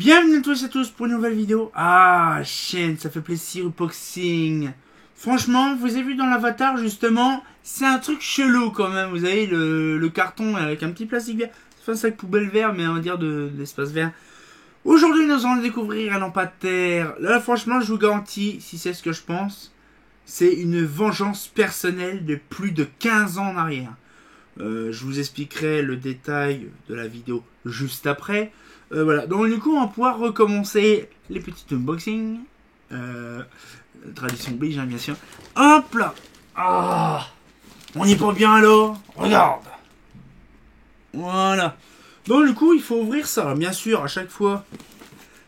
Bienvenue à tous et à tous pour une nouvelle vidéo. Ah, chaîne, ça fait plaisir, unboxing. Franchement, vous avez vu dans l'avatar, justement, c'est un truc chelou quand même. Vous avez le carton avec un petit plastique vert. C'est un sac poubelle vert, mais on va dire de l'espace vert. Aujourd'hui, nous allons découvrir un lampadaire. Là, franchement, je vous garantis, si c'est ce que je pense, c'est une vengeance personnelle de plus de 15 ans en arrière. Je vous expliquerai le détail de la vidéo juste après. Voilà, donc du coup on va pouvoir recommencer les petits unboxings. Tradition oblige, hein, bien sûr. Hop là. Ah, on n'est pas bien alors. Regarde. Voilà. Donc du coup il faut ouvrir ça, bien sûr, à chaque fois.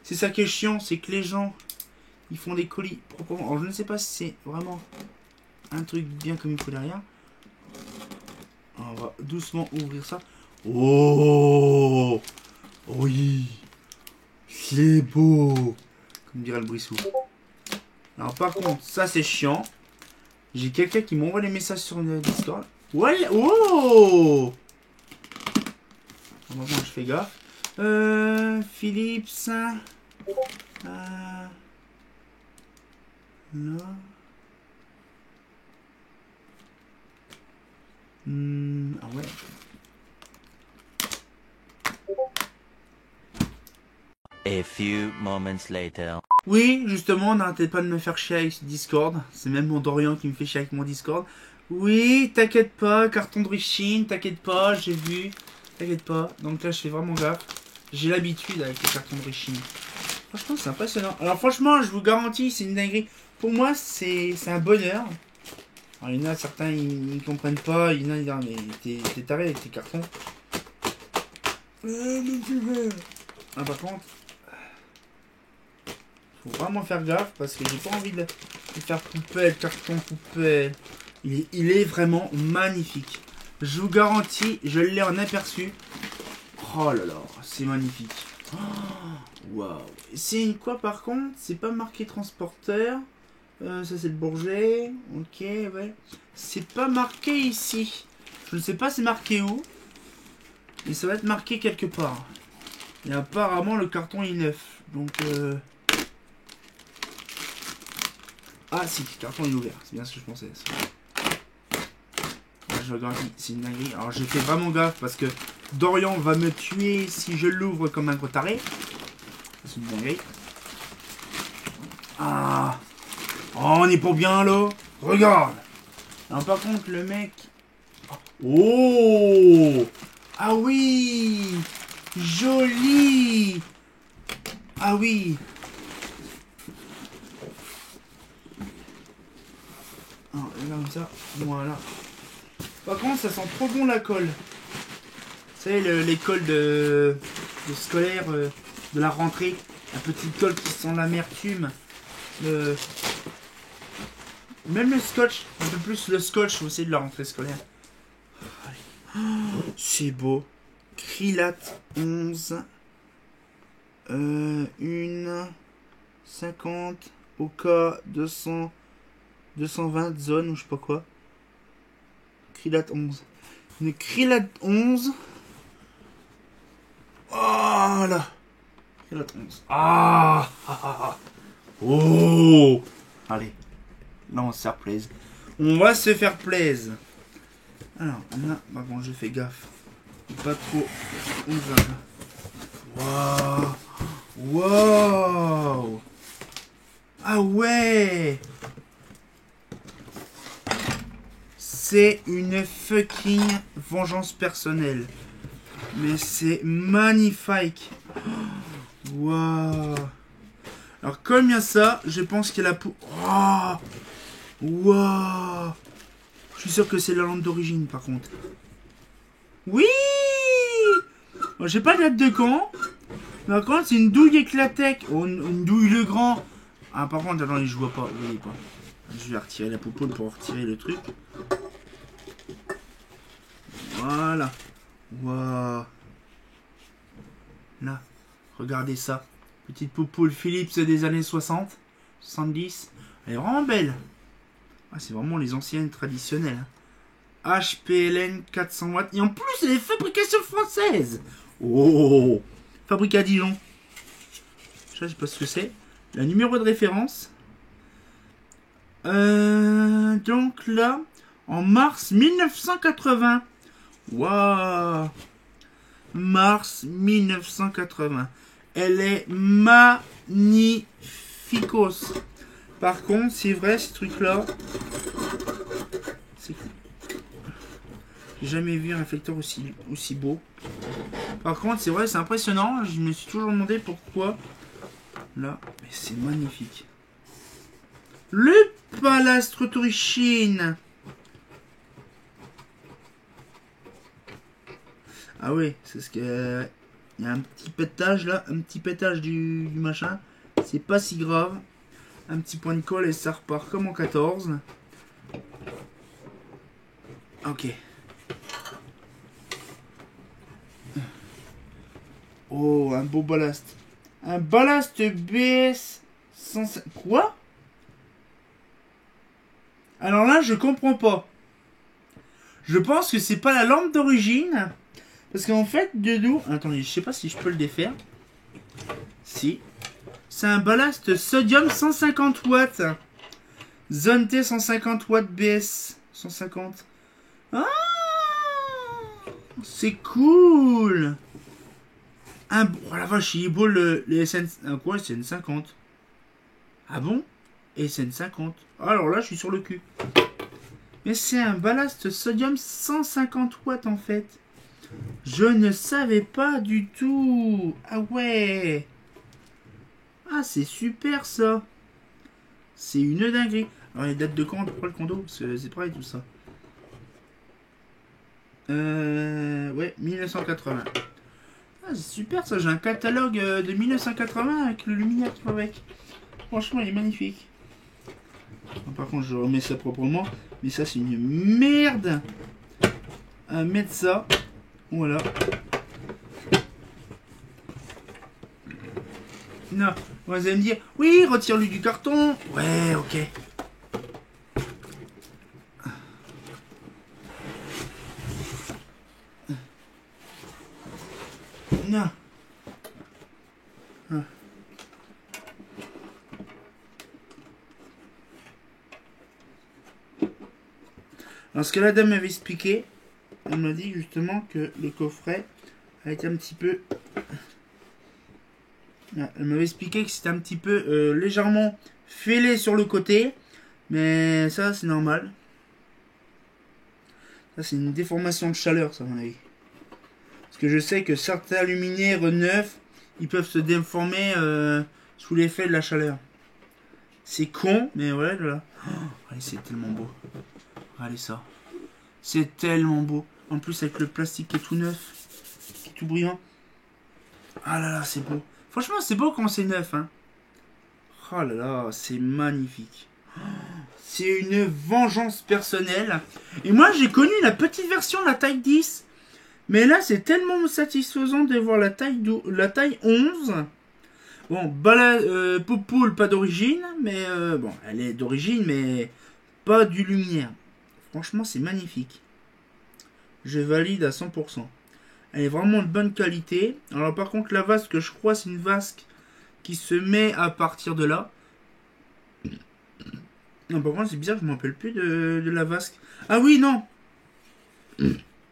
C'est ça qui est chiant, c'est que les gens, ils font des colis proprement. Alors je ne sais pas si c'est vraiment un truc bien comme il faut derrière. On va doucement ouvrir ça. Oh oui, c'est beau, comme dirait le Brissou. Alors par contre, ça c'est chiant. J'ai quelqu'un qui m'envoie des messages sur le Discord. Ouais, oh. Maintenant je fais gaffe. Philips. Là. Ah ouais. A few moments later. Oui, justement, n'arrêtez pas de me faire chier avec ce Discord. C'est même mon Dorian qui me fait chier avec mon Discord. Oui, t'inquiète pas, carton d'origine, t'inquiète pas, j'ai vu. T'inquiète pas. Donc là, je fais vraiment gaffe. J'ai l'habitude avec les cartons d'origine. Franchement, c'est impressionnant. Alors franchement, je vous garantis, c'est une dinguerie. Pour moi, c'est un bonheur. Alors, il y en a certains, ils ne comprennent pas. Il y en a, ils disent, mais t'es taré avec tes cartons. Mais tu veux. Ah, par contre, faut vraiment faire gaffe parce que j'ai pas envie de faire poubelle, carton poubelle. Il est vraiment magnifique. Je vous garantis, je l'ai en aperçu. Oh là là, c'est magnifique. Waouh. Wow. C'est une quoi par contre? C'est pas marqué transporteur. Ça c'est le Bourget. Ok, ouais. C'est pas marqué ici. Je ne sais pas c'est marqué où. Mais ça va être marqué quelque part. Et apparemment le carton est neuf. Donc ah si, le carton est ouvert. C'est bien ce que je pensais. Là, je regarde, c'est une dinguerie. Alors j'ai fait vraiment gaffe parce que Dorian va me tuer si je l'ouvre comme un gros taré. C'est une dinguerie. Ah. Oh, on n'est pas bien là. Regarde. Alors, par contre le mec. Oh. Ah oui. Joli. Ah oui. Alors, comme ça. Voilà. Par contre, ça sent trop bon la colle. Vous savez, l'école de scolaire de la rentrée. La petite colle qui sent l'amertume. Même le scotch. Un peu plus le scotch aussi de la rentrée scolaire. Oh, c'est beau. Krilat 11. Une 50 Oka 200 220 zone ou je sais pas quoi. Krilat 11. Une Krilat 11. Oh là. Krilat 11. Ah, ah, ah, ah. Oh. Allez. Là on se faire plaisir. On va se faire plaisir. Alors là, bah bon, je fais gaffe. Pas trop. Waouh. Wow. Ah ouais. C'est une fucking vengeance personnelle. Mais c'est magnifique. Waouh. Alors comme il y a ça, je pense qu'il y a la peau. Oh. Waouh. Je suis sûr que c'est la lampe d'origine par contre. Oui. Bon, j'ai pas de date de quand. Par contre, c'est une douille éclatec. Oh, une douille le grand. Ah, par contre, attendez, je vois pas. Vous voyez pas. Je vais retirer la poupoule pour retirer le truc. Voilà. Waouh. Là. Regardez ça. Petite poupoule Philips des années 60. 70. Elle est vraiment belle. Ah, c'est vraiment les anciennes traditionnelles. HPLN 400 watts. Et en plus, elle est fabrication française. Oh. Fabriqué à Dijon. Je sais pas ce que c'est. Le numéro de référence. Donc là, en mars 1980. Waouh! Mars 1980. Elle est magnificos. Par contre, c'est vrai, ce truc-là. C'est cool. J'ai jamais vu un réflecteur aussi beau. Par contre, c'est vrai, c'est impressionnant. Je me suis toujours demandé pourquoi. Là, mais c'est magnifique. Le Palastre Torrichine. Ah oui, c'est ce que... Il y a un petit pétage là, un petit pétage du machin. C'est pas si grave. Un petit point de colle et ça repart comme en 14. Ok. Oh, un beau ballast. Un ballast BS 105... Quoi? Alors là, je comprends pas. Je pense que c'est pas la lampe d'origine. Parce qu'en fait, dedans... Attendez, je sais pas si je peux le défaire. Si. C'est un ballast sodium 150 watts. Zone T 150 watts BS 150. Ah, c'est cool. Oh la vache, il est beau le SN... Quoi, SN50? Ah bon? SN50. Alors là, je suis sur le cul. Mais c'est un ballast sodium 150 watts en fait. Je ne savais pas du tout. Ah ouais. Ah, c'est super ça. C'est une dinguerie. Alors, les dates de quand pour le condo? C'est pareil tout ça. Ouais, 1980. Ah, c'est super ça. J'ai un catalogue de 1980 avec le luminaire qui va avec. Franchement, il est magnifique. Par contre, je remets ça proprement. Mais ça, c'est une merde à mettre ça. Voilà. Non, vous allez me dire, oui, retire-lui du carton. Ouais, ok. Non. Ah. Alors, ce que la dame m'avait expliqué, elle m'a dit justement que le coffret a été un petit peu... Elle m'avait expliqué que c'était un petit peu légèrement fêlé sur le côté. Mais ça, c'est normal. Ça, c'est une déformation de chaleur, ça, à mon avis. Parce que je sais que certains luminaires neufs, ils peuvent se déformer sous l'effet de la chaleur. C'est con, mais ouais, là. Oh, allez, c'est tellement beau. Allez, ça. C'est tellement beau. En plus, avec le plastique qui est tout neuf, qui est tout brillant. Ah là là, c'est beau. Franchement, c'est beau quand c'est neuf, hein. Oh là là, c'est magnifique. C'est une vengeance personnelle. Et moi, j'ai connu la petite version, la taille 10. Mais là, c'est tellement satisfaisant de voir la taille 11. Bon, Poupoule, pas d'origine. Mais bon, elle est d'origine, mais pas du luminaire. Franchement, c'est magnifique. Je valide à 100%. Elle est vraiment de bonne qualité. Alors par contre, la vasque, je crois, c'est une vasque qui se met à partir de là. Non, par contre, c'est bizarre, je ne me rappelle plus de la vasque. Ah oui, non.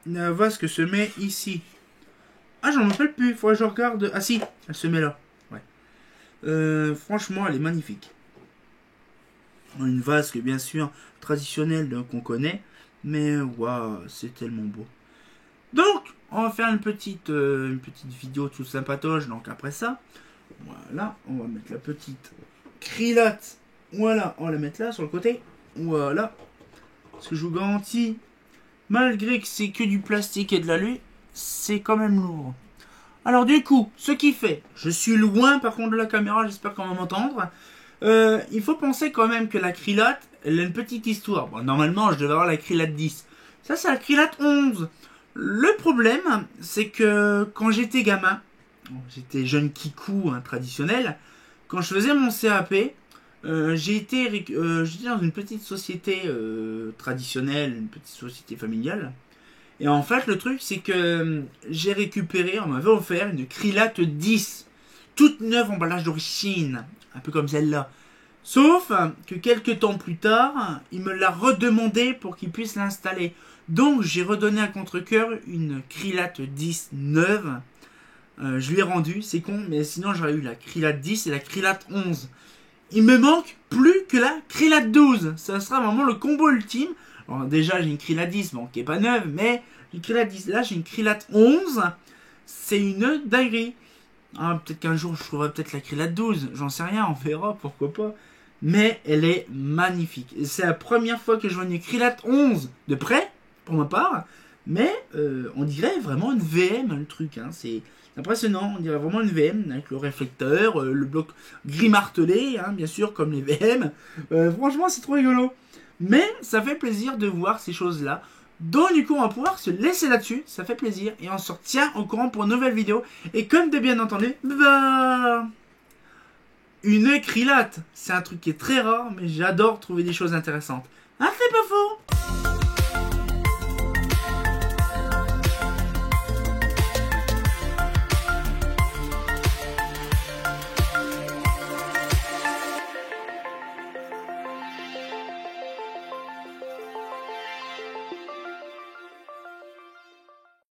La vasque se met ici. Ah, j'en rappelle plus. Il faudrait que je regarde. Ah si, elle se met là. Ouais. Franchement, elle est magnifique. Une vasque, bien sûr, traditionnelle qu'on connaît. Mais waouh, c'est tellement beau. Donc, on va faire une petite vidéo toute sympatoche. Donc après ça, voilà, on va mettre la petite krilote. Voilà, on va la mettre là sur le côté. Voilà. Parce que je vous garantis, malgré que c'est que du plastique et de l'alu, c'est quand même lourd. Alors du coup, ce qui fait, je suis loin par contre de la caméra, j'espère qu'on va m'entendre. Il faut penser quand même que la krilote, elle a une petite histoire. Bon, normalement, je devais avoir la krilote 10. Ça, c'est la krilote 11. Le problème, c'est que quand j'étais gamin, j'étais jeune kikou traditionnel, quand je faisais mon CAP, j'étais dans une petite société traditionnelle, une petite société familiale. Et en fait, le truc, c'est que j'ai récupéré, on m'avait offert une krilote 10. toute neuve emballage d'origine, un peu comme celle-là. Sauf que quelques temps plus tard, il me l'a redemandé pour qu'il puisse l'installer. Donc j'ai redonné à contre-cœur une Krylak 10 neuve. Je lui ai rendu, c'est con, mais sinon j'aurais eu la Krylak 10 et la Krylak 11. Il me manque plus que la Krylak 12. Ça sera vraiment le combo ultime. Alors déjà j'ai une Krylak 10, bon qui est pas neuve, mais une Krylak 10. Là j'ai une Krylak 11. C'est une dinguerie. Ah, peut-être qu'un jour je trouverai peut-être la Krylak 12. J'en sais rien, on verra, pourquoi pas. Mais elle est magnifique. C'est la première fois que je vois une Krylak 11 de près, pour ma part. Mais on dirait vraiment une VM, le truc. Hein. C'est impressionnant, on dirait vraiment une VM, avec le réflecteur, le bloc gris martelé, hein, bien sûr, comme les VM. Franchement, c'est trop rigolo. Mais ça fait plaisir de voir ces choses-là. Donc du coup, on va pouvoir se laisser là-dessus. Ça fait plaisir. Et on se retient au courant pour une nouvelle vidéo. Et comme de bien entendu, une Krylak. C'est un truc qui est très rare, mais j'adore trouver des choses intéressantes. Ah, c'est pas faux.